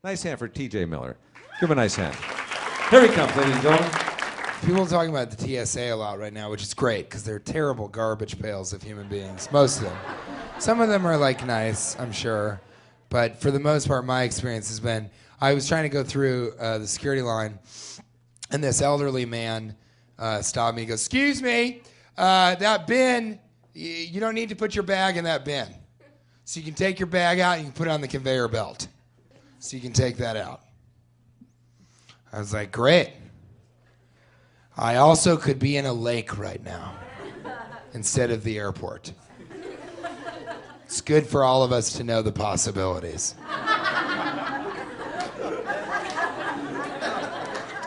Nice hand for TJ Miller. Give him a nice hand. Here he comes, ladies and gentlemen. People are talking about the TSA a lot right now, which is great because they're terrible garbage pails of human beings. Most of them. Some of them are like nice, I'm sure. But for the most part, my experience has been, I was trying to go through the security line, and this elderly man stopped me. He goes, "Excuse me, that bin, you don't need to put your bag in that bin. So you can take your bag out and you can put it on the conveyor belt. So you can take that out." I was like, great. I also could be in a lake right now instead of the airport. It's good for all of us to know the possibilities.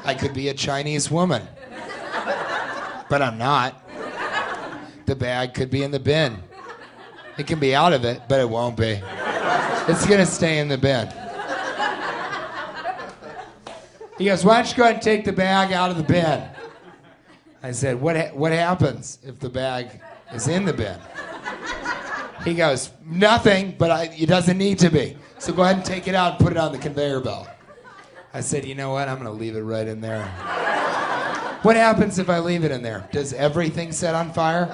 I could be a Chinese woman, but I'm not. The bag could be in the bin. It can be out of it, but it won't be. It's gonna stay in the bin. He goes, "Why don't you go ahead and take the bag out of the bin?" I said, what happens if the bag is in the bin? He goes, "Nothing, but it doesn't need to be. So go ahead and take it out and put it on the conveyor belt." I said, "You know what? I'm going to leave it right in there." What happens if I leave it in there? Does everything set on fire?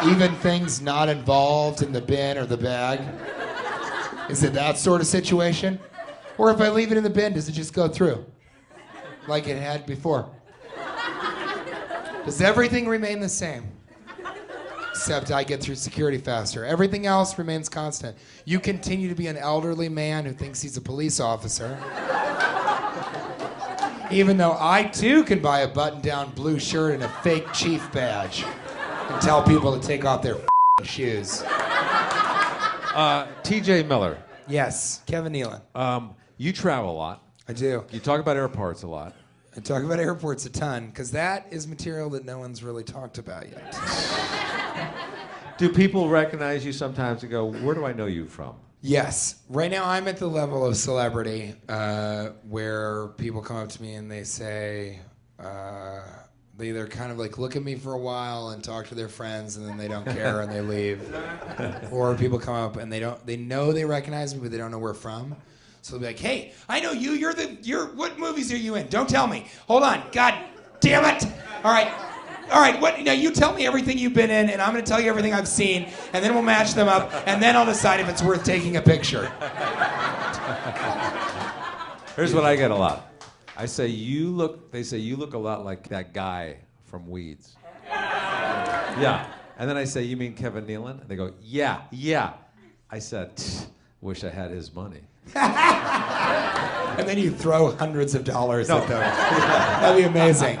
Even things not involved in the bin or the bag? Is it that sort of situation? Or if I leave it in the bin, does it just go through? Like it had before? Does everything remain the same? Except I get through security faster. Everything else remains constant. You continue to be an elderly man who thinks he's a police officer. Even though I too can buy a button-down blue shirt and a fake chief badge and tell people to take off their shoes. TJ Miller. Yes, Kevin Nealon. You travel a lot. I do. You talk about airports a lot. I talk about airports a ton, because that is material that no one's really talked about yet. Do people recognize you sometimes and go, "Where do I know you from?" Yes. Right now I'm at the level of celebrity where people come up to me and they say, they either kind of like look at me for a while and talk to their friends and then they don't care and they leave. Or people come up and they know they recognize me but they don't know where from. So they'll be like, "Hey, I know you. What movies are you in? Don't tell me. Hold on. God damn it. All right. Now you tell me everything you've been in, and I'm going to tell you everything I've seen, and then we'll match them up, and then I'll decide if it's worth taking a picture." Here's what I get a lot. They say you look a lot like that guy from Weeds. Yeah. And then I say, "You mean Kevin Nealon?" And they go, yeah. I said, "Wish I had his money." And then you throw hundreds of dollars at them. That'd be amazing.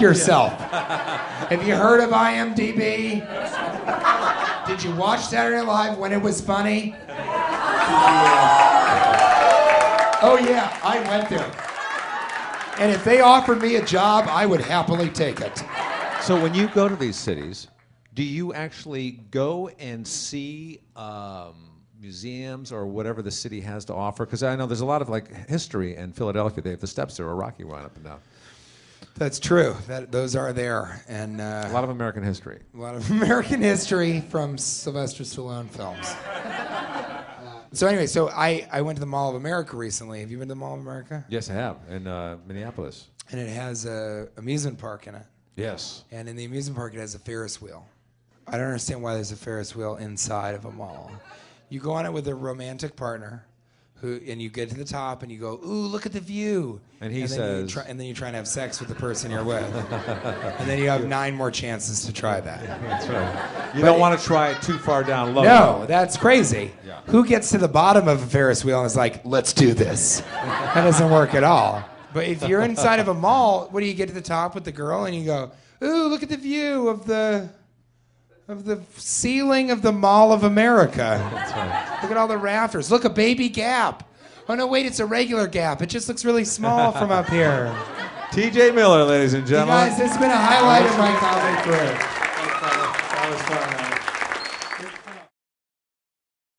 Yourself. Have you heard of IMDb? Did you watch Saturday Night Live when it was funny? Oh yeah, I went there. And if they offered me a job, I would happily take it. So when you go to these cities, do you actually go and see museums or whatever the city has to offer? Because I know there's a lot of like history in Philadelphia. They have the steps there, a Rocky Run up and down. That's true. Those are there, and a lot of American history. A lot of American history from Sylvester Stallone films. So anyway, I went to the Mall of America recently. Have you been to the Mall of America? Yes, I have, in Minneapolis. And it has a amusement park in it. Yes. And in the amusement park, it has a Ferris wheel. I don't understand why there's a Ferris wheel inside of a mall. You go on it with a romantic partner, and you get to the top and you go, "Ooh, look at the view." And he says, and then you try and have sex with the person you're with. And then you have 9 more chances to try that. That's right. You don't want to try it too far down low. No, that's crazy. Yeah. Who gets to the bottom of a Ferris wheel and is like, "Let's do this"? That doesn't work at all. But if you're inside of a mall, what do you get to the top with the girl and you go, "Ooh, look at the view of the ceiling of the Mall of America. That's right. Look at all the rafters. Look, a baby gap. Oh, no, wait, it's a regular gap. It just looks really small from up here." TJ Miller, ladies and You gentlemen. guys, this has been a highlight of my comedy career.